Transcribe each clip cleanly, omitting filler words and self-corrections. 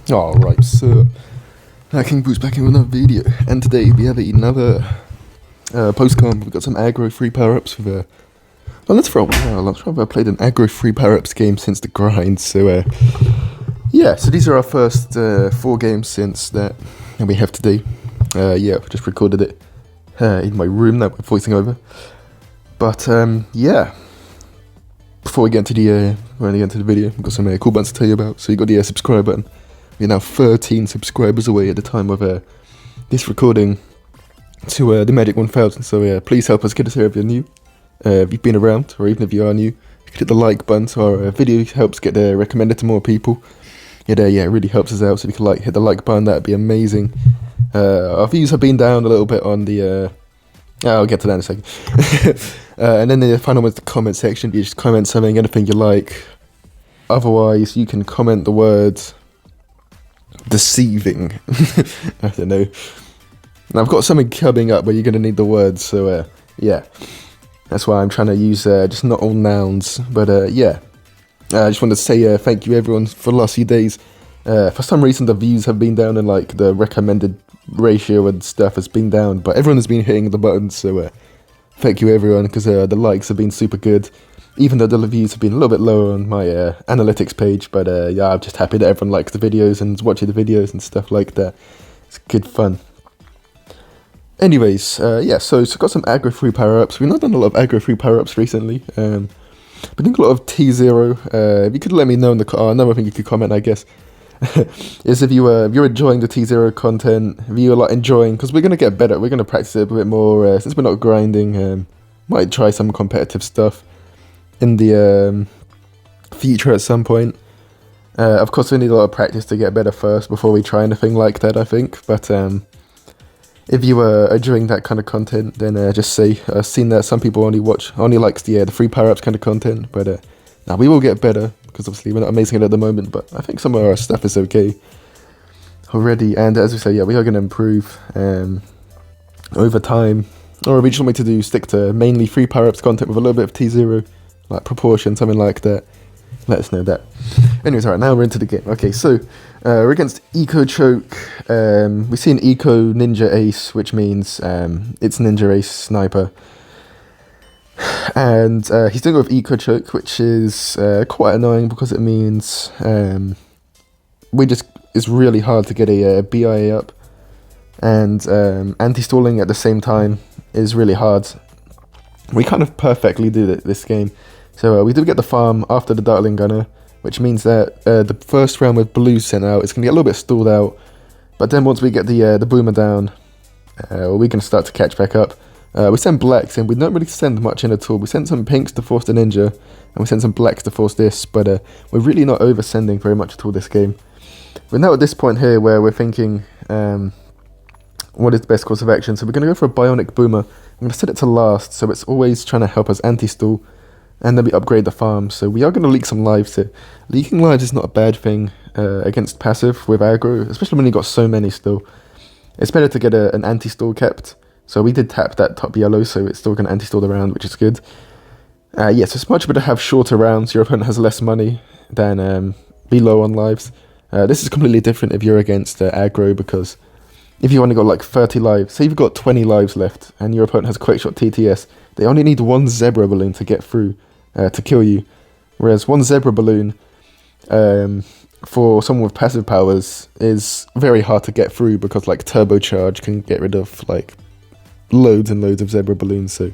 Alright, so King Boots back in with another video, and today we have another postcard. We've got some aggro free power-ups with let's try I've played an aggro free power-ups game since the grind, so yeah, so these are our first 4 games since that we have today. Yeah, I just recorded it in my room that we're voicing over. But yeah, before we get into the video, we've got some cool buttons to tell you about. So you got the subscribe button. We're now 13 subscribers away at the time of this recording to the magic 1000. So please help us get us here if you're new. If you've been around, or even if you are new, you can hit the like button so our video helps get recommended to more people. Yeah, it really helps us out. So if you can hit the like button, that'd be amazing. Our views have been down a little bit on the. I'll get to that in a second. And then the final one's the comment section. You just comment something, anything you like. Otherwise, you can comment the words deceiving. I don't know. And I've got something coming up where you're going to need the words, so yeah. That's why I'm trying to use just not all nouns, but yeah. I just wanted to say thank you everyone for the last few days. For some reason the views have been down and the recommended ratio and stuff has been down, but everyone has been hitting the buttons, so thank you everyone, because the likes have been super good. Even though the views have been a little bit lower on my analytics page, but yeah, I'm just happy that everyone likes the videos and is watching the videos and stuff like that. It's good fun. Anyways, yeah, so got some aggro free power-ups. We've not done a lot of aggro free power-ups recently. Been doing a lot of T0. If you could let me know in the another thing you could comment, I guess, is if you're enjoying the T0 content, if you're enjoying, because we're gonna get better. We're gonna practice it a bit more since we're not grinding. Might try some competitive stuff in the future at some point. Of course, we need a lot of practice to get better first before we try anything like that, I think. But if you are enjoying that kind of content, then just say I've seen that some people only likes the free power-ups kind of content. But now we will get better, because obviously we're not amazing at the moment. But I think some of our stuff is okay already. And as we say, yeah, we are going to improve over time. Or if you just want me to stick to mainly free power-ups content with a little bit of T0, like proportion, something like that, let us know that. Anyways, alright, now we're into the game. Okay, so we're against Eco Choke. We see an Eco Ninja Ace, which means it's Ninja Ace Sniper. And he's doing it with Eco Choke, which is quite annoying because it means it's really hard to get a BIA up. And anti-stalling at the same time is really hard. We kind of perfectly do this game. So we do get the farm after the Dartling Gunner, which means that the first round with Bloons sent out, it's going to get a little bit stalled out. But then once we get the Boomer down, we can start to catch back up. We send blacks in. We don't really send much in at all. We send some pinks to force the ninja, and we send some blacks to force this. But we're really not over-sending very much at all this game. We're now at this point here where we're thinking, what is the best course of action? So we're going to go for a Bionic Boomer. I'm going to set it to last, so it's always trying to help us anti-stall. And then we upgrade the farm, so we are going to leak some lives here. Leaking lives is not a bad thing against passive with aggro, especially when you got so many still. It's better to get an anti-stall kept. So we did tap that top yellow, so it's still going to anti-stall the round, which is good. Yes, it's much better to have shorter rounds. Your opponent has less money than be low on lives. This is completely different if you're against aggro, because if you only got 30 lives, say you've got 20 lives left, and your opponent has a quick shot TTS, they only need one Zebra Balloon to get through. To kill you, whereas one Zebra Balloon for someone with passive powers is very hard to get through, because Turbocharge can get rid of loads and loads of Zebra Balloons. So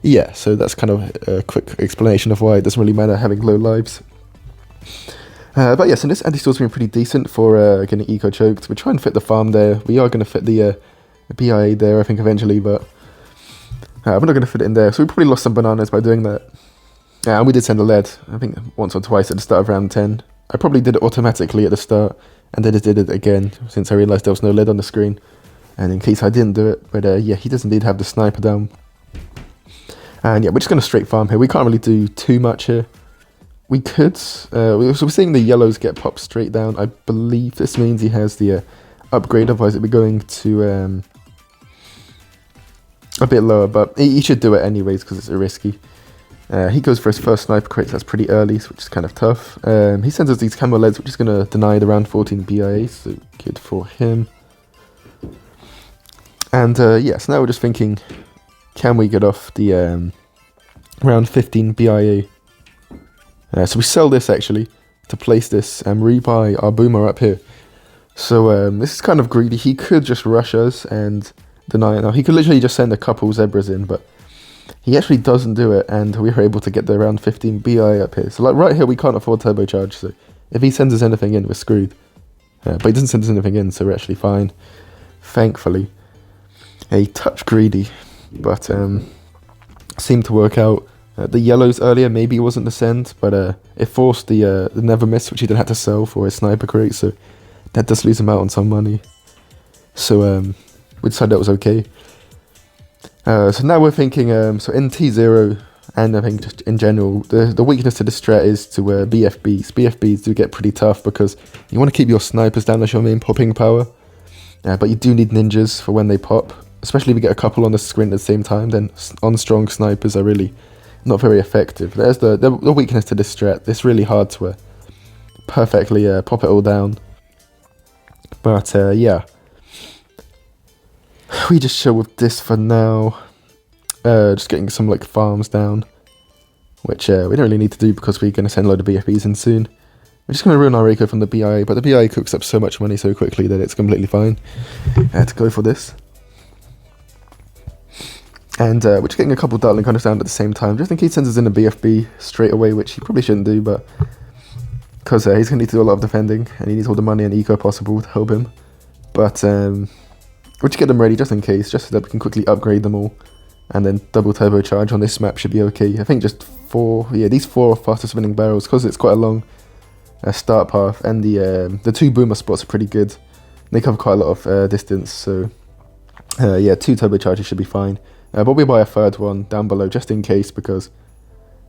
yeah, so that's kind of a quick explanation of why it doesn't really matter having low lives. But yeah, so this anti-stall's been pretty decent for getting Eco Choked. We try and fit the farm there. We are going to fit the BIA there, I think, eventually, but we're not going to fit it in there. So we probably lost some bananas by doing that. Yeah, and we did send a lead, I think once or twice at the start of round 10. I probably did it automatically at the start, and then I did it again, since I realised there was no lead on the screen. And in case I didn't do it, but yeah, he does indeed have the sniper down. And yeah, we're just going to straight farm here. We can't really do too much here. We could, so we're seeing the yellows get popped straight down. I believe this means he has the upgrade, otherwise it'd be going to a bit lower, but he should do it anyways, because it's risky. He goes for his first sniper crate, so that's pretty early, which is kind of tough. He sends us these camo leads, which is going to deny the round 14 BIA, so good for him. And yeah, so now we're just thinking, can we get off the round 15 BIA? So we sell this actually to place this and rebuy our boomer up here. So this is kind of greedy. He could just rush us and deny it. Now he could literally just send a couple zebras in, but he actually doesn't do it, and we were able to get the round 15 BI up here. So like right here, we can't afford turbocharge, so if he sends us anything in, we're screwed. But he doesn't send us anything in, so we're actually fine, thankfully. A touch greedy, but seemed to work out. The yellows earlier, maybe it wasn't the send, but it forced the never miss, which he then had to sell for his sniper crate, so that does lose him out on some money. So we decided that was okay. So now we're thinking, so in T0, and I think just in general, the weakness to this strat is to BFBs. BFBs do get pretty tough because you want to keep your snipers down as your main popping power, but you do need ninjas for when they pop. Especially if we get a couple on the screen at the same time, then on strong snipers are really not very effective. There's the weakness to this strat. It's really hard to perfectly pop it all down. But yeah, we just chill with this for now. Just getting some like farms down, which we don't really need to do because we're going to send a load of BFBs in soon. We're just going to ruin our eco from the BI, but the BI cooks up so much money so quickly that it's completely fine to go for this. And we're just getting a couple Dartling Hunters down at the same time, just in case he sends us in a BFB straight away, which he probably shouldn't do, but because he's going to need to do a lot of defending, and he needs all the money and eco possible to help him. But we'll just get them ready just in case, just so that we can quickly upgrade them all, and then double turbocharge on this map should be okay. I think just these 4 faster spinning barrels, because it's quite a long start path, and the 2 boomer spots are pretty good. They cover quite a lot of distance, so yeah, 2 turbochargers should be fine. But we buy a 3rd one down below just in case, because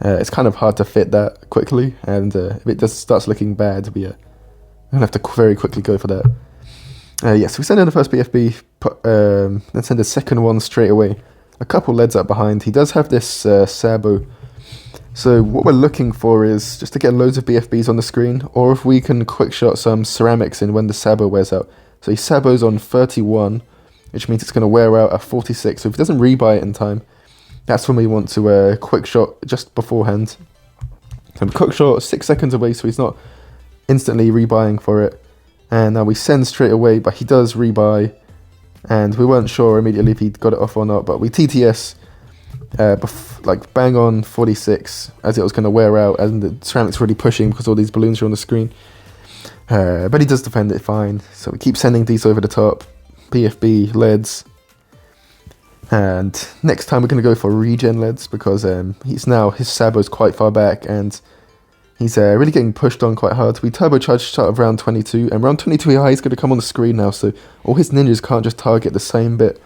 it's kind of hard to fit that quickly, and if it just starts looking bad, we're going to have to very quickly go for that. Yeah, so we send in the first BFB, then send a second one straight away. A couple leads up behind. He does have this Sabo, so what we're looking for is just to get loads of BFBs on the screen, or if we can quick shot some ceramics in when the Sabo wears out. So he Sabos on 31, which means it's going to wear out at 46, so if it doesn't rebuy it in time, that's when we want to quick shot just beforehand. So quick shot 6 seconds away, so he's not instantly rebuying for it. And now we send straight away, but he does rebuy, and we weren't sure immediately if he'd got it off or not, but we TTS like bang on 46 as it was going to wear out, and the ceramic's really pushing because all these balloons are on the screen. But he does defend it fine, so we keep sending these over the top. BFB leads, and next time we're going to go for regen leads because his Sabo's quite far back and he's really getting pushed on quite hard. We turbocharge start of round 22, and round 22 he's going to come on the screen now, so all his ninjas can't just target the same bit,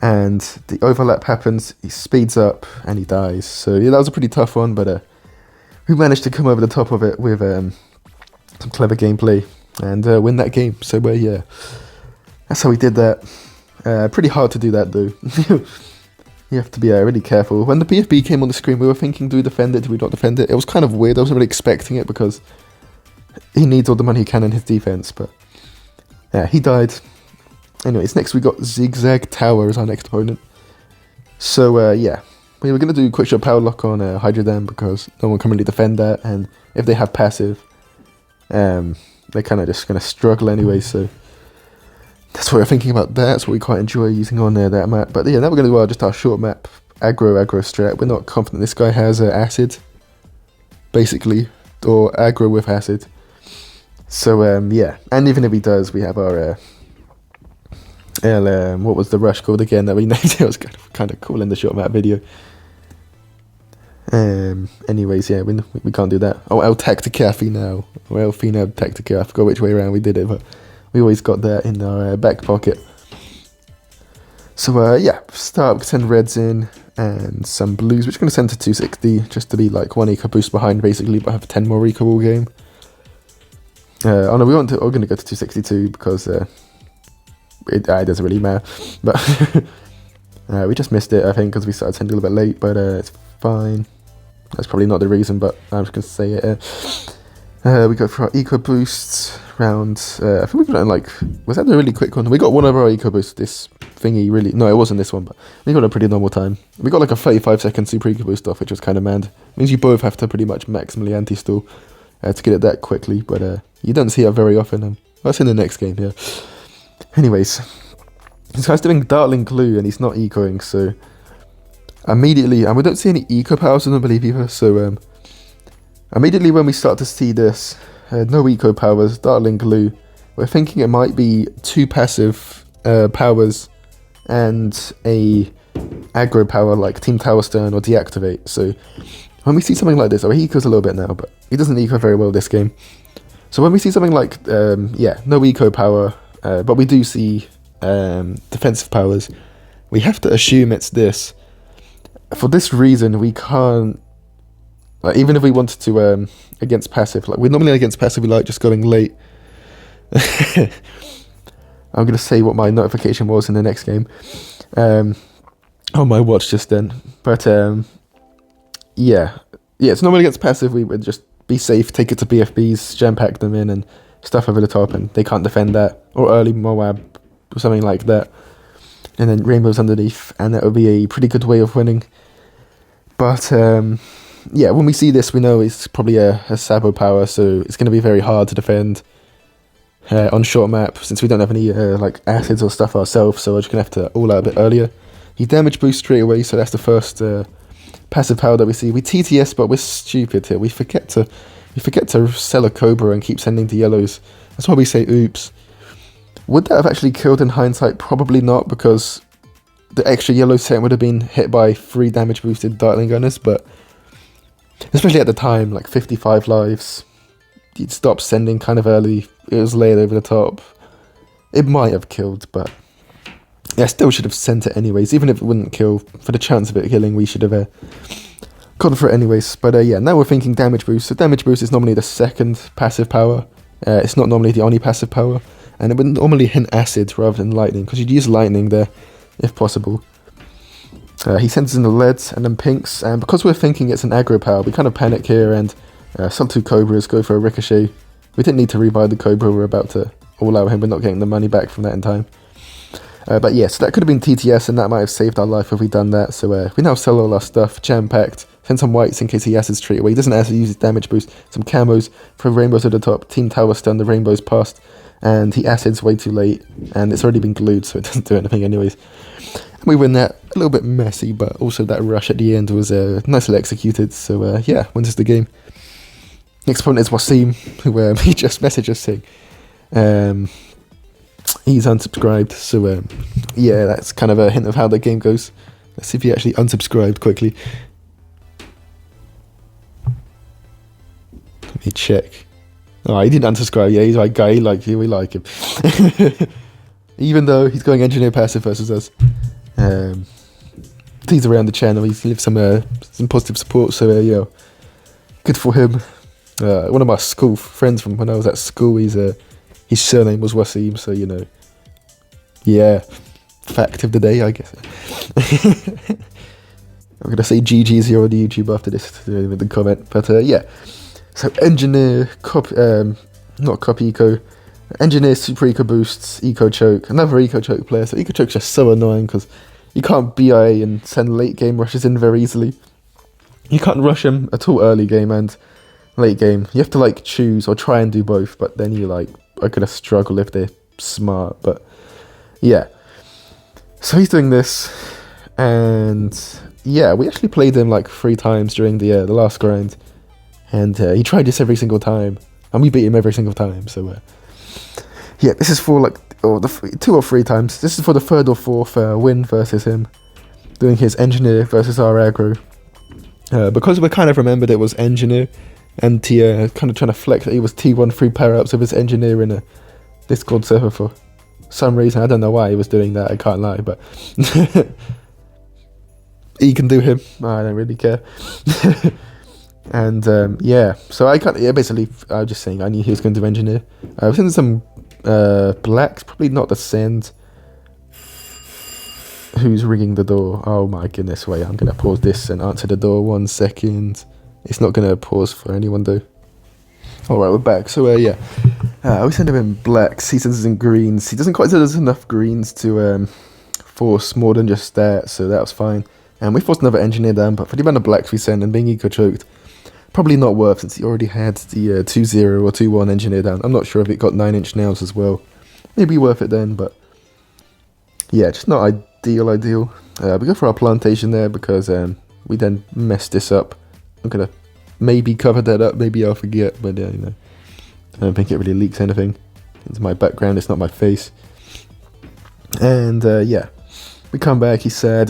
and the overlap happens, he speeds up and he dies. So yeah, that was a pretty tough one, but we managed to come over the top of it with some clever gameplay and win that game. So yeah, that's how we did that. Pretty hard to do that though. You have to be really careful. When the BFB came on the screen, we were thinking, do we defend it, do we not defend it? It was kind of weird. I wasn't really expecting it because he needs all the money he can in his defense, but yeah, he died. Anyways, next we got Zigzag Tower as our next opponent. So yeah, we were going to do quick shot power lock on Hydra Dam because no one can really defend that, and if they have passive, they're kind of just going to struggle anyway, so that's what we're thinking about that. That's what we quite enjoy using on that map. But yeah, now we're going to do just our short map, aggro strat. We're not confident this guy has acid, basically, or aggro with acid. So yeah, and even if he does, we have our what was the rush called again that we named? It was kind of cool in the short map video. Anyways, yeah, we can't do that. Oh, El Tacticafi now. Or El Fina Tactica. I forgot which way around we did it, but we always got that in our back pocket. So yeah, send reds in and some blues, which we're going to send to 260 just to be like 1 eco boost behind basically, but have 10 more eco all game. Oh no, we're going to go to 262 because it doesn't really matter. But we just missed it, I think, because we started sending a little bit late, but it's fine. That's probably not the reason, but I'm just going to say it. We go for our eco boosts round. I think we got like, was that the really quick one? We got one of our eco boosts. This thingy really, no, it wasn't this one, but we got a pretty normal time. We got like a 35-second super eco boost off, which was kind of mad. It means you both have to pretty much maximally anti-stall to get it that quickly, but you don't see it very often. That's in the next game, yeah. Anyways, this guy's doing Dartling Glue and he's not ecoing, so immediately, and we don't see any eco powers, I don't believe either, so immediately when we start to see this, no eco powers, Dartling Glue, we're thinking it might be 2 passive powers and a aggro power like Team Tower Stern or Deactivate. So when we see something like this, he ecos a little bit now, but he doesn't eco very well this game. So when we see something like, no eco power, but we do see defensive powers, we have to assume it's this. For this reason, we can't, like, even if we wanted to, against passive, like, we're normally against passive, we like just going late. I'm going to say what my notification was in the next game. On my watch just then. But, yeah, it's normally against passive, we would just be safe, take it to BFBs, jam pack them in and stuff over the top, and they can't defend that. Or early Moab, or something like that. And then rainbows underneath, and that would be a pretty good way of winning. But, yeah, when we see this, we know it's probably a Sabo power, so it's going to be very hard to defend on short map, since we don't have any like acids or stuff ourselves, so we're just going to have to all out a bit earlier. He damage boosts straight away, so that's the first passive power that we see. We TTS, but we're stupid here. We forget to sell a Cobra and keep sending to yellows. That's why we say oops. Would that have actually killed in hindsight? Probably not, because the extra yellow set would have been hit by 3 damage boosted Dartling Gunners, but especially at the time, like 55 lives, you'd stop sending kind of early, it was laid over the top. It might have killed, but yeah, still should have sent it anyways. Even if it wouldn't kill, for the chance of it killing, we should have gone for it anyways. But yeah, now we're thinking damage boost. So damage boost is normally the second passive power. It's not normally the only passive power. And it would normally hint acid rather than lightning, because you'd use lightning there, if possible. He sends in the leads and then pinks, and because we're thinking it's an aggro power, we kind of panic here and sell 2 Cobras, go for a ricochet. We didn't need to rebuy the Cobra, we're about to all out him, we're not getting the money back from that in time. But yeah, so that could have been TTS, and that might have saved our life if we'd done that. So we now sell all our stuff, jam-packed, send some whites in case he acids straight away. He doesn't actually use his damage boost, some camos, throw rainbows at the top, Team Tower Stun, the rainbows past, and he acids way too late, and it's already been glued, so it doesn't do anything anyways. And we win that, a little bit messy, but also that rush at the end was nicely executed, so yeah, wins us the game. Next opponent is Wasim, who he just messaged us saying he's unsubscribed, so yeah, that's kind of a hint of how the game goes. Let's see if he actually unsubscribed quickly. Let me check. Oh, he didn't unsubscribe. Yeah, he's our guy. We like him. Even though he's going engineer passive versus us. He's around the channel. He's left some positive support. So yeah, good for him. One of my school friends from when I was at school. His surname was Wasim. So you know, yeah, fact of the day, I guess. I'm gonna say GG's here on YouTube after this with the comment, but yeah. So engineer, not copy eco, engineer super eco boosts, eco choke, another eco choke player. So eco choke's just so annoying because you can't BIA and send late game rushes in very easily. You can't rush him at all early game and late game. You have to like choose or try and do both, but then you like are gonna struggle if they're smart. But yeah, so he's doing this, and yeah, we actually played him like 3 times during the last grind. And he tried this every single time, and we beat him every single time. So yeah, this is for like 2 or 3 times. This is for the 3rd or 4th win versus him, doing his engineer versus our aggro. Because we kind of remembered it was engineer, and Tia kind of trying to flex that he was T1 free power ups of his engineer in a Discord server for some reason. I don't know why he was doing that. I can't lie, but he can do him. I don't really care. And yeah, so I can't. Yeah, basically, I was just saying I knew he was going to do engineer. I've seen some blacks, probably not the send. Who's ringing the door? Oh my goodness! Wait, I'm gonna pause this and answer the door. 1 second. It's not going to pause for anyone though. Alright, we're back. So yeah, we send him in blacks, he sends us in greens. He doesn't quite send us enough greens to force more than just that, so that was fine. And we forced another engineer down, but for the amount of blacks we send and being eco-choked, probably not worth, since he already had the 2-0 or 2-1 engineer down. I'm not sure if it got 9-inch nails as well. Maybe worth it then, but yeah, just not ideal. We go for our plantation there because we then messed this up. I'm gonna maybe cover that up, maybe I'll forget, but you know, I don't think it really leaks anything. It's my background, it's not my face. And yeah, we come back, he's sad.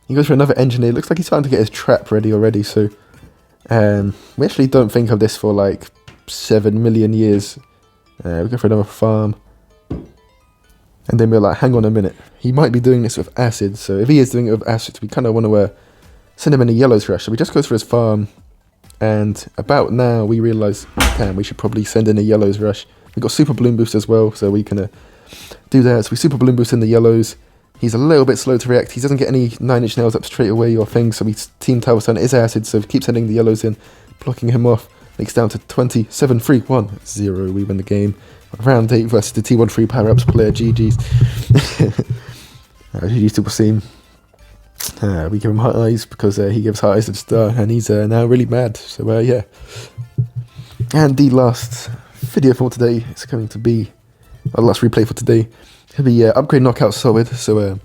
He goes for another engineer. Looks like he's starting to get his trap ready already, so we actually don't think of this for like 7 million years. We go for another farm. And then we're like, hang on a minute, he might be doing this with acid, so if he is doing it with acid, we kind of want to send him in a yellows rush. So we just goes for his farm, and about now we realise, damn, we should probably send in a yellows rush. We've got super balloon boost as well, so we can do that. So we super balloon boost in the yellows. He's a little bit slow to react. He doesn't get any 9-inch nails up straight away or things, so we team Tower Sun is acid, so we keep sending the yellows in, blocking him off. Makes down to 27, 3, 1, 0. We win the game. Round 8 versus the T13 power-ups player. GG's. GG's to Wasim. We give him heart eyes because he gives heart eyes to the star, and he's now really mad. So yeah. And the last video for today is going to be, our last replay for today, it'll be upgrade knockout solid. So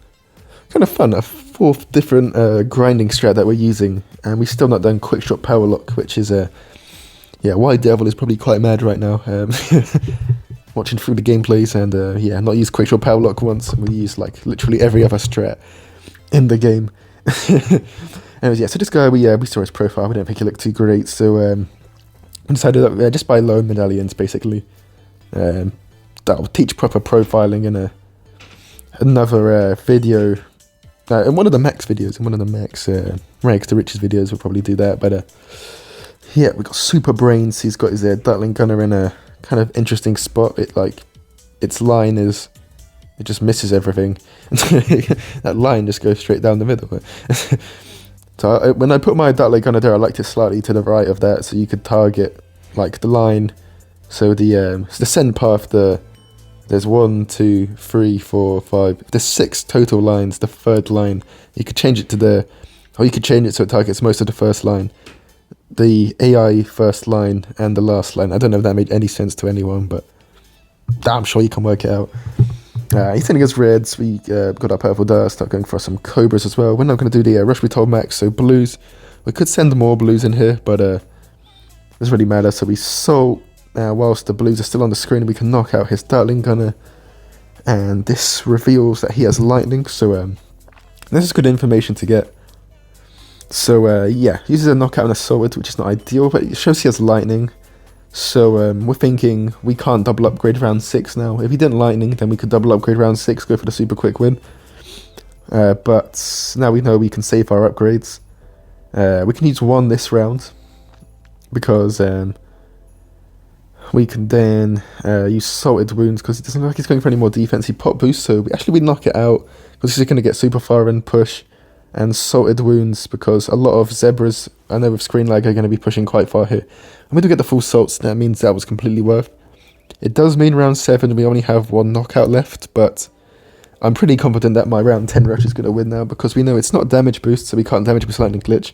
kind of fun, a 4th different grinding strat that we're using, and we've still not done quick shot power lock, which is yeah, White Devil is probably quite mad right now. Watching through the gameplays, and yeah, not used quick shot power lock once. We used like literally every other strat in the game. Anyways, yeah, so this guy, we saw his profile, we didn't think he looked too great, so we decided that just buy loan medallions, basically. That'll teach proper profiling in another video, in one of the Max videos, in one of the Max Rags to Riches videos, we'll probably do that, but yeah, we got super brains. He's got his Duckling Gunner in a kind of interesting spot. Its line is, it just misses everything. That line just goes straight down the middle. So when I put my Duckling Gunner there, I liked it slightly to the right of that, so you could target like the line. So the send path, there's 1, 2, 3, 4, 5. There's 6 total lines. The 3rd line, you could change it to there, or you could change it so it targets most of the first line, the AI first line, and the last line. I don't know if that made any sense to anyone, but I'm sure you can work it out. He's sending us reds. We got our purple dust. Start going for some cobras as well. We're not going to do the rush we told Max, so blues. We could send more blues in here, but it doesn't really matter. So we salt whilst the blues are still on the screen. We can knock out his Dartling Gunner, and this reveals that he has lightning. So this is good information to get. So yeah, uses a knockout and a sword, which is not ideal, but it shows he has lightning. So we're thinking we can't double upgrade round 6 now. If he didn't lightning, then we could double upgrade round 6, go for the super quick win. But now we know we can save our upgrades. We can use 1 this round, because we can then use salted wounds, because it doesn't look like he's going for any more defense. He pop boost, so we knock it out, because he's going to get super far and push. And salted wounds, because a lot of zebras, I know with screen lag, are going to be pushing quite far here. And we do get the full salts, that means that was completely worth. It does mean round 7 we only have 1 knockout left, but I'm pretty confident that my round 10 rush is going to win now, because we know it's not damage boost, so we can't damage boost lightning glitch.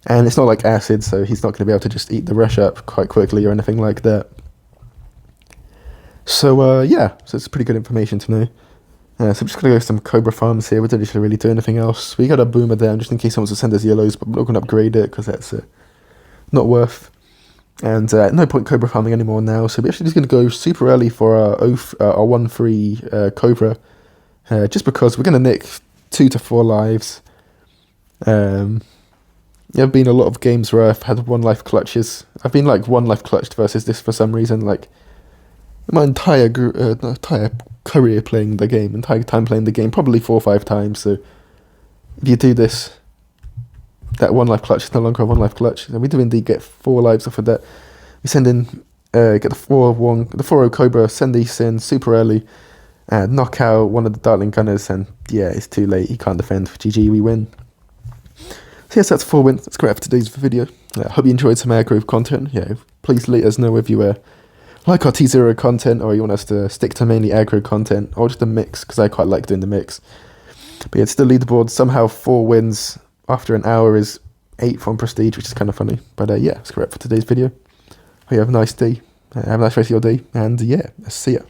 And it's not like acid, so he's not going to be able to just eat the rush up quite quickly or anything like that. So yeah, so it's pretty good information to know. So I'm just going to go some Cobra farms here. We don't really do anything else. We got a Boomer down just in case someone wants to send us yellows, but we're not going to upgrade it because that's not worth. And no point Cobra farming anymore now. So we're actually just going to go super early for our 1-3 Cobra. Just because we're going to nick 2 to 4 lives. There have been a lot of games where I've had 1 life clutches. I've been like 1 life clutched versus this for some reason. Like my entire career playing the game, entire time playing the game, probably 4 or 5 times. So if you do this, that 1 life clutch is no longer a 1 life clutch. And we do indeed get 4 lives off of that. We send in, get the 4-0 Cobra, send these in super early, knock out one of the Dartling Gunners, and yeah, it's too late. He can't defend. GG, we win. So yes, that's 4 wins. That's great for today's video. I hope you enjoyed some aggro content. Yeah, please let us know if you like our T0 content, or you want us to stick to mainly aggro content, or just a mix, because I quite like doing the mix. But yeah, it's the leaderboard. Somehow 4 wins after an hour is 8 on prestige, which is kind of funny. But yeah, that's correct for today's video. Hope you have a nice day. Have a nice rest of your day, and yeah, see ya.